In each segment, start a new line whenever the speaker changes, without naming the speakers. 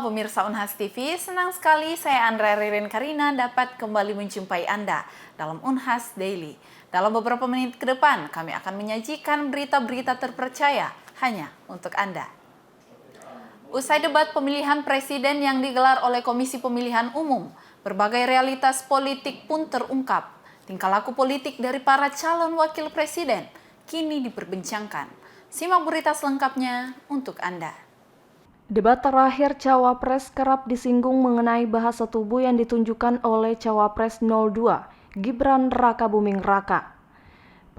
pemirsa Unhas TV, senang sekali saya Andrea Ririn Karina dapat kembali menjumpai Anda dalam Unhas Daily. Dalam beberapa menit ke depan, kami akan menyajikan berita-berita terpercaya hanya untuk Anda. Usai debat pemilihan presiden yang digelar oleh Komisi Pemilihan Umum, berbagai realitas politik pun terungkap. Tingkah laku politik dari para calon wakil presiden kini diperbincangkan. Simak berita selengkapnya untuk Anda.
Debat terakhir Cawapres kerap disinggung mengenai bahasa tubuh yang ditunjukkan oleh Cawapres 02, Gibran Rakabuming Raka.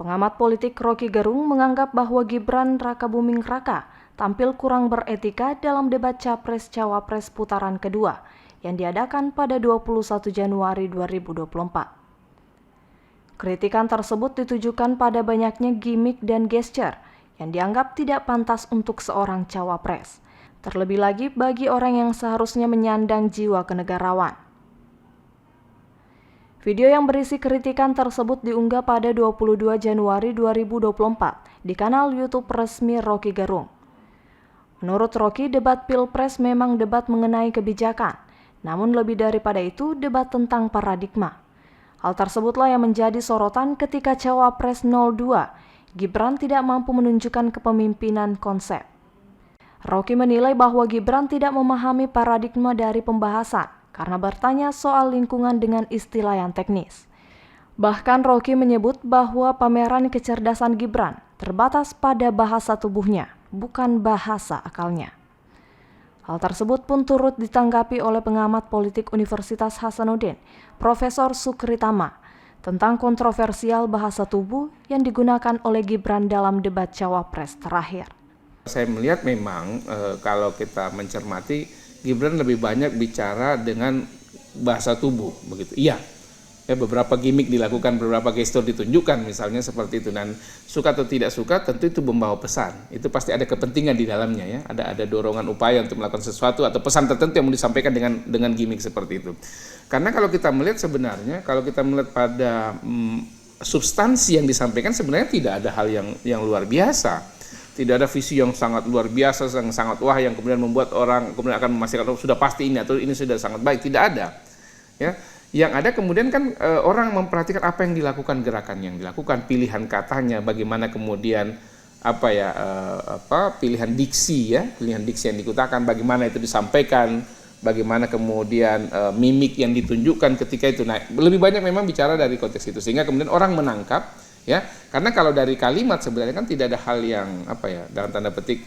Pengamat politik Rocky Gerung menganggap bahwa Gibran Rakabuming Raka tampil kurang beretika dalam debat Capres-Cawapres putaran kedua yang diadakan pada 21 Januari 2024. Kritikan tersebut ditujukan pada banyaknya gimmick dan gesture yang dianggap tidak pantas untuk seorang Cawapres. Terlebih lagi bagi orang yang seharusnya menyandang jiwa kenegarawan. Video yang berisi kritikan tersebut diunggah pada 22 Januari 2024 di kanal YouTube resmi Rocky Gerung. Menurut Rocky, debat Pilpres memang debat mengenai kebijakan, namun lebih daripada itu debat tentang paradigma. Hal tersebutlah yang menjadi sorotan ketika Cawapres 02, Gibran tidak mampu menunjukkan kepemimpinan konsep. Rocky menilai bahwa Gibran tidak memahami paradigma dari pembahasan karena bertanya soal lingkungan dengan istilah yang teknis. Bahkan Rocky menyebut bahwa pameran kecerdasan Gibran terbatas pada bahasa tubuhnya, bukan bahasa akalnya. Hal tersebut pun turut ditanggapi oleh pengamat politik Universitas Hasanuddin, Profesor Sukritama, tentang kontroversial bahasa tubuh yang digunakan oleh Gibran dalam debat Cawapres terakhir.
Saya melihat memang kalau kita mencermati Gibran lebih banyak bicara dengan bahasa tubuh begitu. Iya. Ya, beberapa gimmick dilakukan, beberapa gestur ditunjukkan misalnya seperti itu, dan suka atau tidak suka tentu itu membawa pesan. Itu pasti ada kepentingan di dalamnya ya. Ada dorongan upaya untuk melakukan sesuatu atau pesan tertentu yang mau disampaikan dengan gimmick seperti itu. Karena kalau kita melihat sebenarnya kalau kita melihat pada substansi yang disampaikan sebenarnya tidak ada hal yang luar biasa. Tidak ada visi yang sangat luar biasa, yang sangat wah, yang kemudian membuat orang kemudian akan memastikan sudah pasti ini atau ini sudah sangat baik. Tidak ada. Ya, yang ada kemudian kan orang memperhatikan apa yang dilakukan, gerakan yang dilakukan, pilihan katanya, bagaimana kemudian pilihan diksi yang digunakan, bagaimana itu disampaikan, bagaimana kemudian mimik yang ditunjukkan ketika itu. Nah, lebih banyak memang bicara dari konteks itu sehingga kemudian orang menangkap. Ya, karena kalau dari kalimat sebenarnya kan tidak ada hal yang dalam tanda petik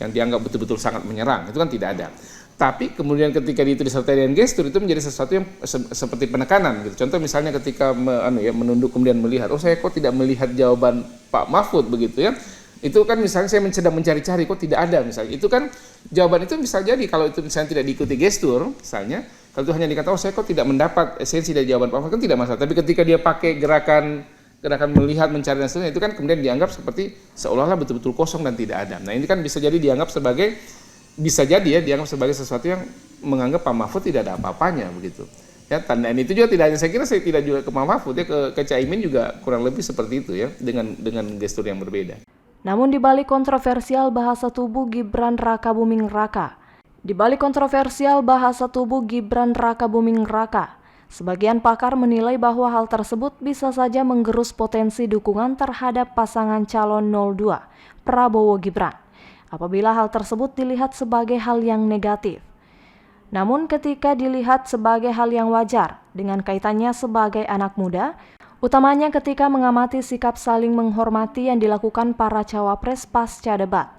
yang dianggap betul-betul sangat menyerang, itu kan tidak ada. Tapi kemudian ketika itu disertai dengan gestur itu menjadi sesuatu yang seperti penekanan gitu. Contoh misalnya ketika menunduk kemudian melihat, saya kok tidak melihat jawaban Pak Mahfud begitu ya. Itu kan misalnya saya sedang mencari-cari kok tidak ada misalnya. Itu kan jawaban itu bisa jadi kalau itu misalnya tidak diikuti gestur misalnya, kalau itu hanya dikatakan saya kok tidak mendapat esensi dari jawaban Pak Mahfud kan tidak masalah. Tapi ketika dia pakai gerakan melihat, mencari dan seterusnya, itu kan kemudian dianggap seperti seolah-olah betul-betul kosong dan tidak ada. Nah ini kan bisa jadi dianggap sebagai sesuatu yang menganggap Pak Mahfud tidak ada apa-apanya begitu. Ya, dan itu juga tidak hanya saya kira saya tidak juga ke Pak Mahfud ya, ke Caimin juga kurang lebih seperti itu ya, dengan gestur yang berbeda.
Namun di balik kontroversial bahasa tubuh Gibran Rakabuming Raka, sebagian pakar menilai bahwa hal tersebut bisa saja menggerus potensi dukungan terhadap pasangan calon 02, Prabowo Gibran, apabila hal tersebut dilihat sebagai hal yang negatif. Namun ketika dilihat sebagai hal yang wajar, dengan kaitannya sebagai anak muda, utamanya ketika mengamati sikap saling menghormati yang dilakukan para cawapres pasca debat,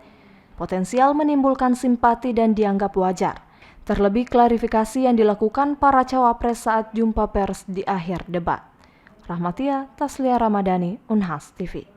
potensial menimbulkan simpati dan dianggap wajar. Terlebih klarifikasi yang dilakukan para cawapres saat jumpa pers di akhir debat. Rahmatia Taslia Ramadhani, Unhas TV.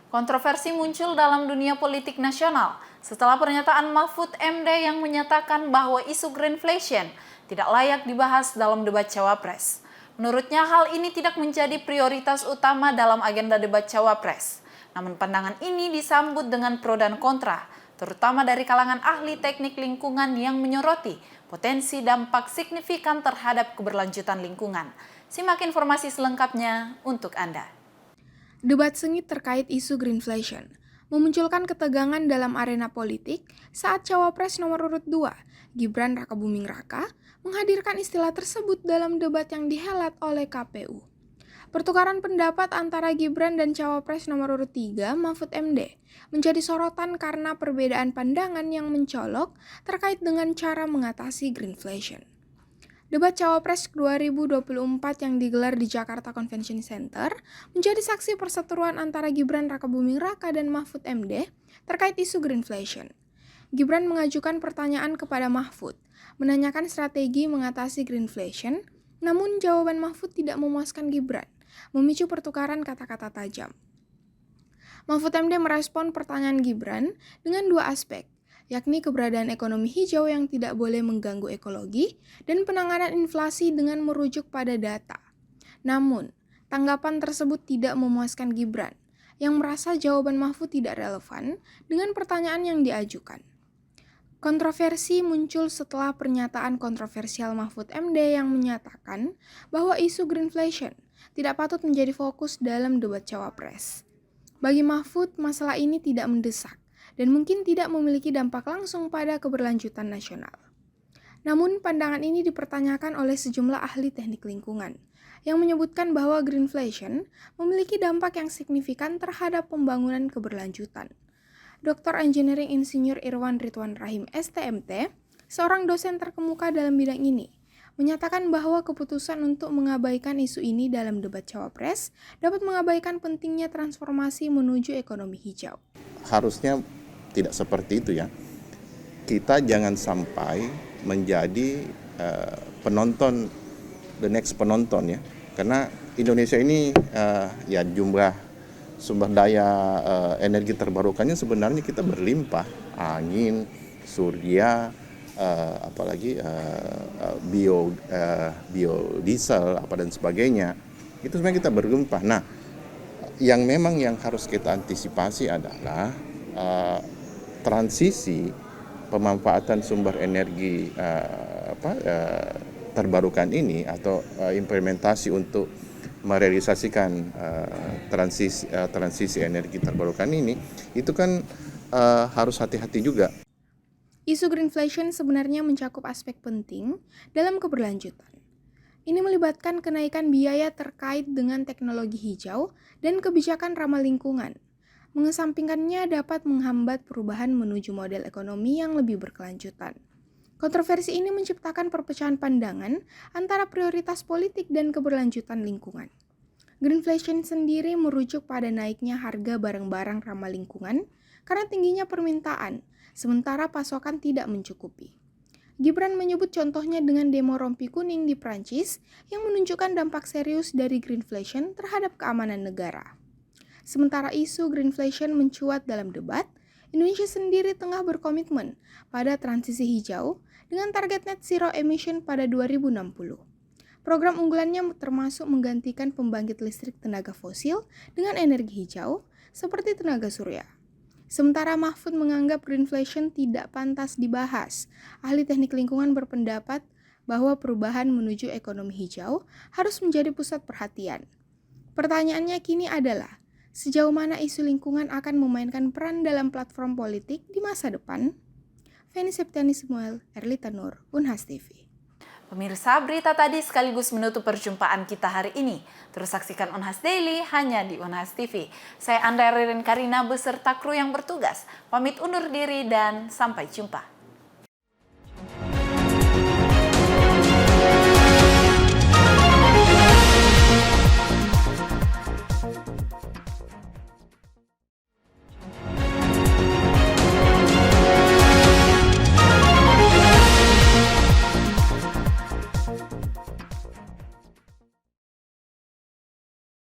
Kontroversi muncul dalam dunia politik nasional setelah pernyataan Mahfud MD yang menyatakan bahwa isu greenflation tidak layak dibahas dalam debat Cawapres. Menurutnya hal ini tidak menjadi prioritas utama dalam agenda debat Cawapres. Namun pandangan ini disambut dengan pro dan kontra, terutama dari kalangan ahli teknik lingkungan yang menyoroti potensi dampak signifikan terhadap keberlanjutan lingkungan. Simak informasi selengkapnya untuk Anda.
Debat sengit terkait isu greenflation. memunculkan ketegangan dalam arena politik saat Cawapres nomor urut 2, Gibran Rakabuming Raka, menghadirkan istilah tersebut dalam debat yang dihelat oleh KPU. Pertukaran pendapat antara Gibran dan Cawapres nomor urut 3, Mahfud MD, menjadi sorotan karena perbedaan pandangan yang mencolok terkait dengan cara mengatasi greenflation. Debat Cawapres 2024 yang digelar di Jakarta Convention Center menjadi saksi perseteruan antara Gibran Rakabuming Raka dan Mahfud MD terkait isu greenflation. Gibran mengajukan pertanyaan kepada Mahfud, menanyakan strategi mengatasi greenflation, namun jawaban Mahfud tidak memuaskan Gibran, memicu pertukaran kata-kata tajam. Mahfud MD merespon pertanyaan Gibran dengan dua aspek, yakni keberadaan ekonomi hijau yang tidak boleh mengganggu ekologi dan penanganan inflasi dengan merujuk pada data. Namun, tanggapan tersebut tidak memuaskan Gibran, yang merasa jawaban Mahfud tidak relevan dengan pertanyaan yang diajukan. Kontroversi muncul setelah pernyataan kontroversial Mahfud MD yang menyatakan bahwa isu greenflation tidak patut menjadi fokus dalam debat Cawapres. Bagi Mahfud, masalah ini tidak mendesak dan mungkin tidak memiliki dampak langsung pada keberlanjutan nasional. Namun, pandangan ini dipertanyakan oleh sejumlah ahli teknik lingkungan yang menyebutkan bahwa greenflation memiliki dampak yang signifikan terhadap pembangunan keberlanjutan. Dr. Engineering Insinyur Irwan Ridwan Rahim STMT, seorang dosen terkemuka dalam bidang ini, menyatakan bahwa keputusan untuk mengabaikan isu ini dalam debat Cawapres dapat mengabaikan pentingnya transformasi menuju ekonomi hijau.
Harusnya tidak seperti itu ya. Kita jangan sampai menjadi penonton, the next penonton ya. Karena Indonesia ini ya jumlah sumber daya energi terbarukannya sebenarnya kita berlimpah, angin, surya, apalagi biodiesel apa dan sebagainya, itu sebenarnya kita berlimpah. Nah, yang memang yang harus kita antisipasi adalah transisi pemanfaatan sumber energi terbarukan ini atau implementasi untuk merealisasikan transisi energi terbarukan ini, itu kan harus hati-hati juga.
Isu greenflation sebenarnya mencakup aspek penting dalam keberlanjutan. Ini melibatkan kenaikan biaya terkait dengan teknologi hijau dan kebijakan ramah lingkungan. Mengesampingkannya dapat menghambat perubahan menuju model ekonomi yang lebih berkelanjutan. Kontroversi ini menciptakan perpecahan pandangan antara prioritas politik dan keberlanjutan lingkungan. Greenflation sendiri merujuk pada naiknya harga barang-barang ramah lingkungan karena tingginya permintaan, sementara pasokan tidak mencukupi. Gibran menyebut contohnya dengan demo rompi kuning di Prancis yang menunjukkan dampak serius dari greenflation terhadap keamanan negara. Sementara isu greenflation mencuat dalam debat, Indonesia sendiri tengah berkomitmen pada transisi hijau dengan target net zero emission pada 2060. Program unggulannya termasuk menggantikan pembangkit listrik tenaga fosil dengan energi hijau seperti tenaga surya. Sementara Mahfud menganggap greenflation tidak pantas dibahas. Ahli teknik lingkungan berpendapat bahwa perubahan menuju ekonomi hijau harus menjadi pusat perhatian. Pertanyaannya kini adalah, sejauh mana isu lingkungan akan memainkan peran dalam platform politik di masa depan? Feni Septiani Samuel, Erlita Nur, Unhas TV.
Pemirsa, berita tadi sekaligus menutup perjumpaan kita hari ini. Terus saksikan Unhas Daily hanya di Unhas TV. Saya Andrea Ririn Karina beserta kru yang bertugas. Pamit undur diri dan sampai jumpa.